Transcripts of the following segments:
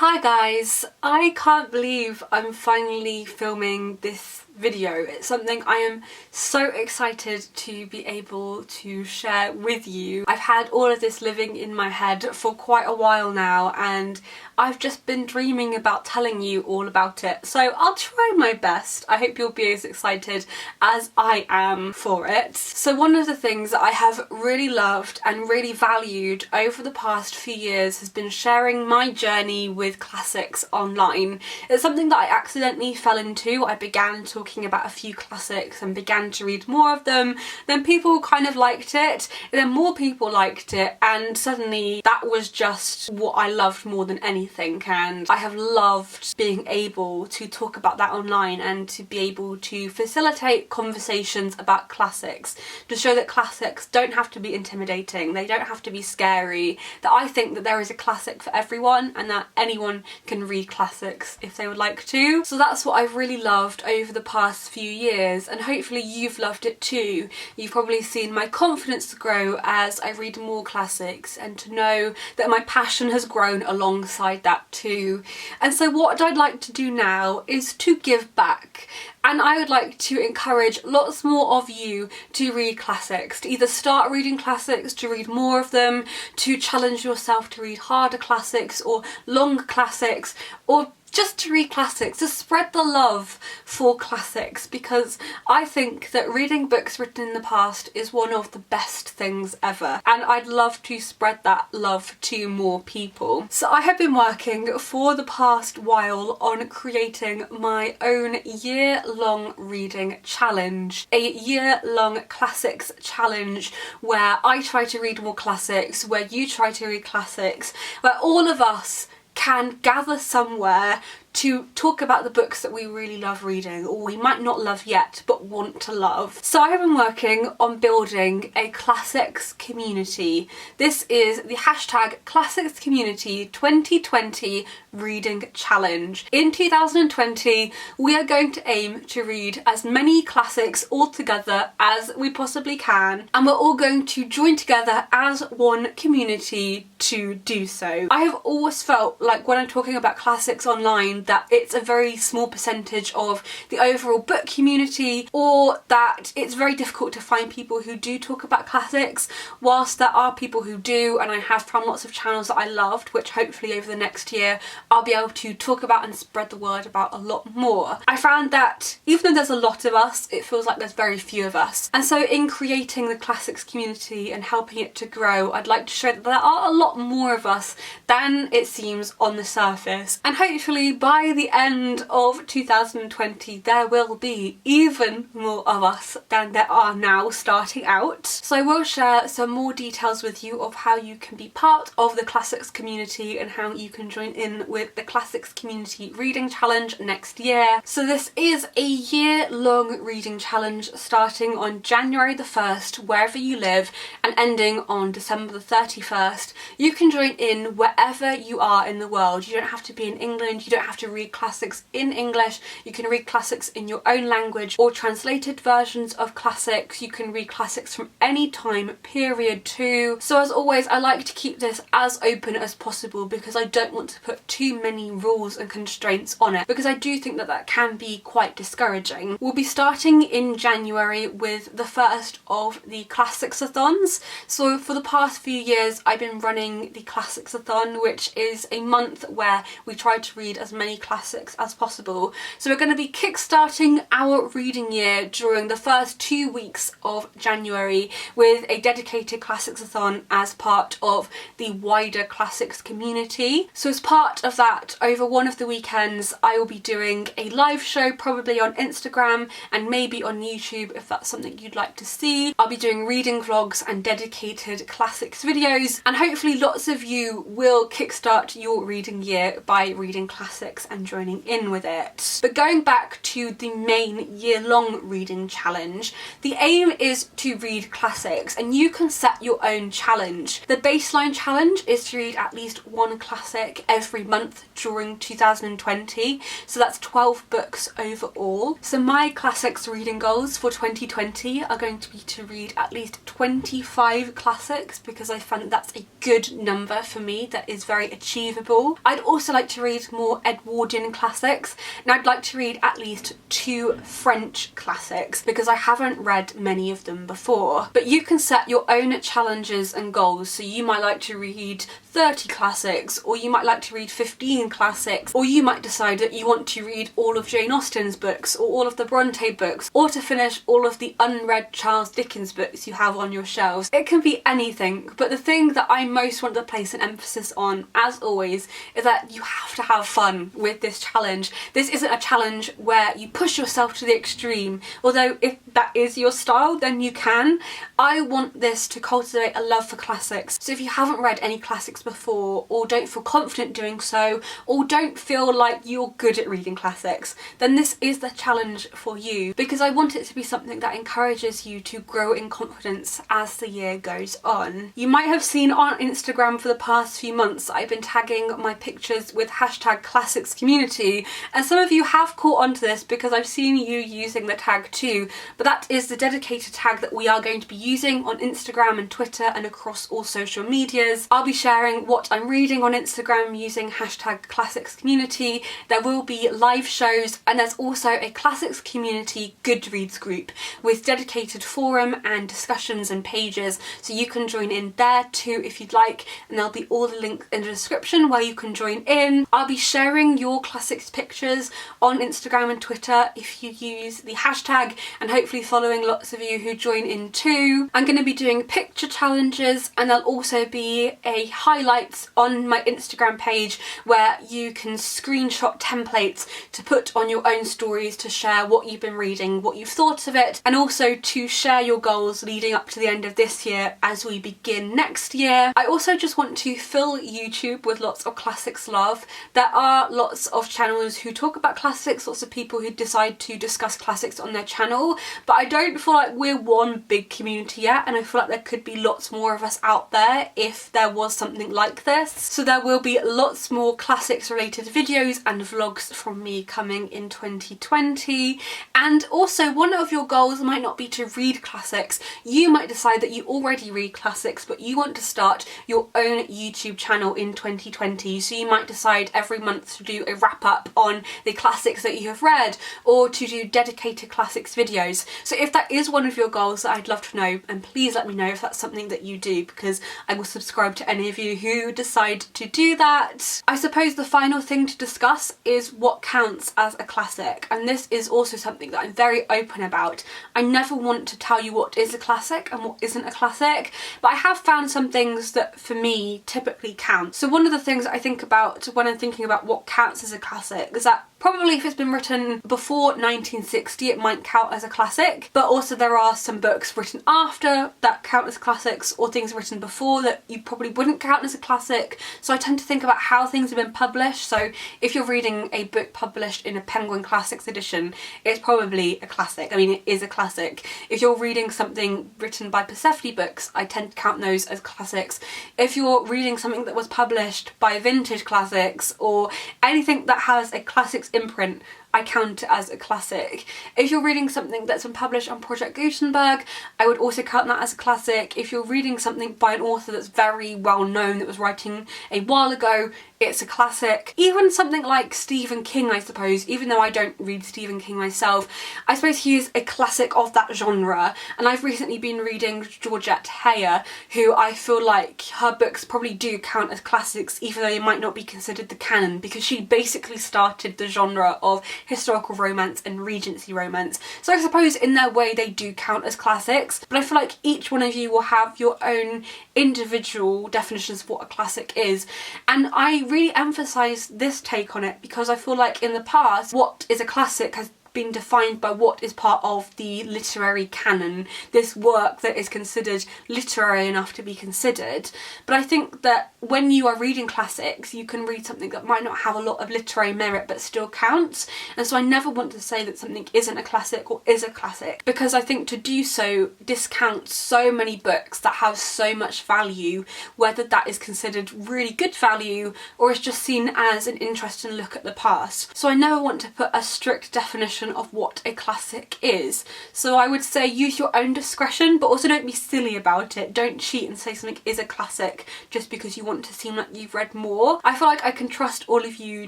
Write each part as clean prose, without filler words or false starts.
Hi guys, I can't believe I'm finally filming this video. It's something I am so excited to be able to share with you. I've had all of this living in my head for quite a while now and I've just been dreaming about telling you all about it. So I'll try my best. I hope you'll be as excited as I am for it. So one of the things that I have really loved and really valued over the past few years has been sharing my journey with classics online. It's something that I accidentally fell into. I began talking about a few classics and began to read more of them. Then people kind of liked it, and then more people liked it, and suddenly that was just what I loved more than anything. And I have loved being able to talk about that online and to be able to facilitate conversations about classics, to show that classics don't have to be intimidating, they don't have to be scary, that I think that there is a classic for everyone and that anyone can read classics if they would like to. So that's what I've really loved over the past few years, and hopefully you've loved it too. You've probably seen my confidence grow as I read more classics, and to know that my passion has grown alongside that too. And so what I'd like to do now is to give back. And I would like to encourage lots more of you to read classics, to either start reading classics, to read more of them, to challenge yourself to read harder classics or longer classics, or just to read classics, to spread the love for classics, because I think that reading books written in the past is one of the best things ever, and I'd love to spread that love to more people. So I have been working for the past while on creating my own year-long reading challenge, a year-long classics challenge where I try to read more classics, where you try to read classics, where all of us can gather somewhere to talk about the books that we really love reading, or we might not love yet but want to love. So I have been working on building a classics community. This is the hashtag ClassicsCommunity 2020 reading challenge. In 2020 we are going to aim to read as many classics all together as we possibly can, and we're all going to join together as one community to do so. I have always felt like when I'm talking about classics online that it's a very small percentage of the overall book community, or that it's very difficult to find people who do talk about classics, whilst there are people who do, and I have found lots of channels that I loved, which hopefully over the next year I'll be able to talk about and spread the word about a lot more. I found that even though there's a lot of us, it feels like there's very few of us. And so in creating the classics community and helping it to grow, I'd like to show that there are a lot more of us than it seems on the surface. And hopefully by the end of 2020 there will be even more of us than there are now starting out. So I will share some more details with you of how you can be part of the classics community and how you can join in with the classics community reading challenge next year. So this is a year-long reading challenge starting on January the 1st wherever you live and ending on December the 31st. You can join in wherever you are in the world. You don't have to be in England, you don't have to read classics in English, you can read classics in your own language or translated versions of classics. You can read classics from any time period too. So as always, I like to keep this as open as possible because I don't want to put too many rules and constraints on it, because I do think that that can be quite discouraging. We'll be starting in January with the first of the Classicathons. So for the past few years I've been running the Classicsathon, which is a month where we try to read as many classics as possible. So we're going to be kickstarting our reading year during the first 2 weeks of January with a dedicated Classicsathon as part of the wider classics community. So as part of that, over one of the weekends I will be doing a live show, probably on Instagram and maybe on YouTube if that's something you'd like to see. I'll be doing reading vlogs and dedicated classics videos, and hopefully lots of you will kickstart your reading year by reading classics classics and joining in with it. But going back to the main year-long reading challenge, the aim is to read classics, and you can set your own challenge. The baseline challenge is to read at least one classic every month during 2020, so that's 12 books overall. So my classics reading goals for 2020 are going to be to read at least 25 classics, because I find that that's a good number for me that is very achievable. I'd also like to read more Edwardian classics, and I'd like to read at least 2 French classics because I haven't read many of them before. But you can set your own challenges and goals, so you might like to read 30 classics, or you might like to read 15 classics, or you might decide that you want to read all of Jane Austen's books, or all of the Bronte books, or to finish all of the unread Charles Dickens books you have on your shelves. It can be anything, but the thing that I most want to place an emphasis on, as always, is that you have to have fun with this challenge. This isn't a challenge where you push yourself to the extreme, although if that is your style, then you can. I want this to cultivate a love for classics. So if you haven't read any classics before, or don't feel confident doing so, or don't feel like you're good at reading classics, then this is the challenge for you, because I want it to be something that encourages you to grow in confidence as the year goes on. You might have seen on Instagram for the past few months I've been tagging my pictures with hashtag ClassicsCommunity, and some of you have caught on to this because I've seen you using the tag too, but that is the dedicated tag that we are going to be using on Instagram and Twitter and across all social medias. I'll be sharing what I'm reading on Instagram using hashtag ClassicsCommunity. There will be live shows, and there's also a Classics Community Goodreads group with dedicated forum and discussions and pages, so you can join in there too if you'd like, and there'll be all the links in the description where you can join in. I'll be sharing your classics pictures on Instagram and Twitter if you use the hashtag, and hopefully following lots of you who join in too. I'm going to be doing picture challenges, and there'll also be a highlights on my Instagram page where you can screenshot templates to put on your own stories to share what you've been reading, what you've thought of it, and also to share your goals leading up to the end of this year as we begin next year. I also just want to fill YouTube with lots of classics love. There are lots of channels who talk about classics, lots of people who decide to discuss classics on their channel, but I don't feel like we're one big community yet, and I feel like there could be lots more of us out there if there was something like this. So there will be lots more classics related videos and vlogs from me coming in 2020. And also, one of your goals might not be to read classics. You might decide that you already read classics, but you want to start your own YouTube channel in 2020. So you might decide every month to do a wrap up on the classics that you have read, or to do dedicated classics videos. So if that is one of your goals, I'd love to know, and please let me know if that's something that you do, because I will subscribe to any of you who decide to do that. I suppose the final thing to discuss is what counts as a classic, and this is also something that I'm very open about. I never want to tell you what is a classic and what isn't a classic, but I have found some things that for me typically count. So one of the things I think about when I'm thinking about what counts as a classic is that probably if it's been written before 1960 it might count as a classic, but also there are some books written after that count as classics, or things written before that you probably wouldn't count as a classic. So I tend to think about how things have been published. So if you're reading a book published in a Penguin Classics edition, it's probably a classic. I mean, it is a classic. If you're reading something written by Persephone Books, I tend to count those as classics. If you're reading something that was published by Vintage Classics, or anything that has a classics imprint, I count it as a classic. If you're reading something that's been published on Project Gutenberg, I would also count that as a classic. If you're reading something by an author that's very well known, that was writing a while ago, it's a classic. Even something like Stephen King, I suppose, even though I don't read Stephen King myself, I suppose he is a classic of that genre. And I've recently been reading Georgette Heyer, who I feel like her books probably do count as classics, even though they might not be considered the canon, because she basically started the genre of historical romance and Regency romance. So I suppose in their way they do count as classics, but I feel like each one of you will have your own individual definitions of what a classic is. And I really emphasise this take on it because I feel like in the past, what is a classic has been defined by what is part of the literary canon, this work that is considered literary enough to be considered. But I think that when you are reading classics, you can read something that might not have a lot of literary merit but still counts. And so I never want to say that something isn't a classic or is a classic, because I think to do so discounts so many books that have so much value, whether that is considered really good value or is just seen as an interesting look at the past. So I never want to put a strict definition of what a classic is. So I would say use your own discretion, but also don't be silly about it. Don't cheat and say something is a classic just because you want to seem like you've read more. I feel like I can trust all of you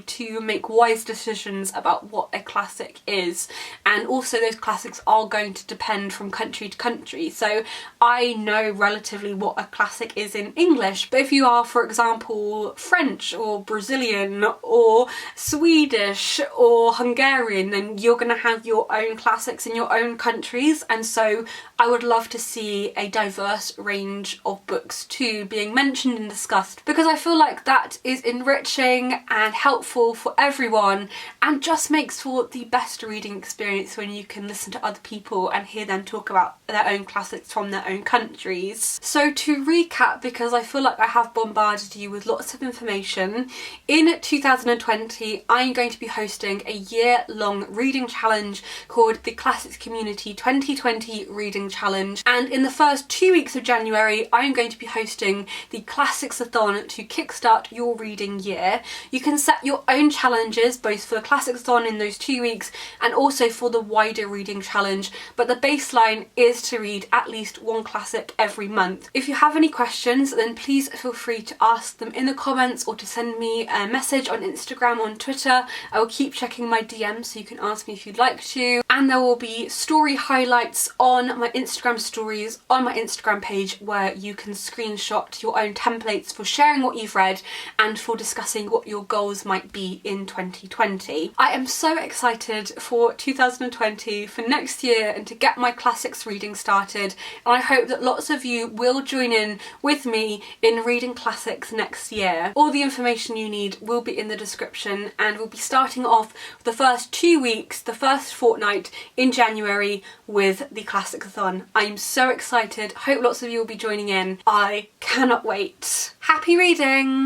to make wise decisions about what a classic is, and also those classics are going to depend from country to country. So I know relatively what a classic is in English, but if you are, for example, French or Brazilian or Swedish or Hungarian, then you're going to have your own classics in your own countries. And so I would love to see a diverse range of books too being mentioned and discussed, because I feel like that is enriching and helpful for everyone and just makes for the best reading experience when you can listen to other people and hear them talk about their own classics from their own countries. So to recap, because I feel like I have bombarded you with lots of information, in 2020 I'm going to be hosting a year-long reading challenge called the Classics Community 2020 Reading Challenge, and in the first 2 weeks of January I'm going to be hosting the Classicathon to kickstart your reading year. You can set your own challenges both for the Classicathon in those 2 weeks and also for the wider reading challenge, but the baseline is to read at least one classic every month. If you have any questions, then please feel free to ask them in the comments or to send me a message on Instagram, on Twitter. I will keep checking my DMs so you can ask me if you'd like to, and there will be story highlights on my Instagram stories on my Instagram page where you can screenshot your own templates for sharing what you've read and for discussing what your goals might be in 2020. I am so excited for 2020, for next year, and to get my classics reading started, and I hope that lots of you will join in with me in reading classics next year. All the information you need will be in the description, and we'll be starting off the first 2 weeks, the first fortnight in January with the Classicathon. I'm so excited. Hope lots of you will be joining in. I cannot wait. Happy reading!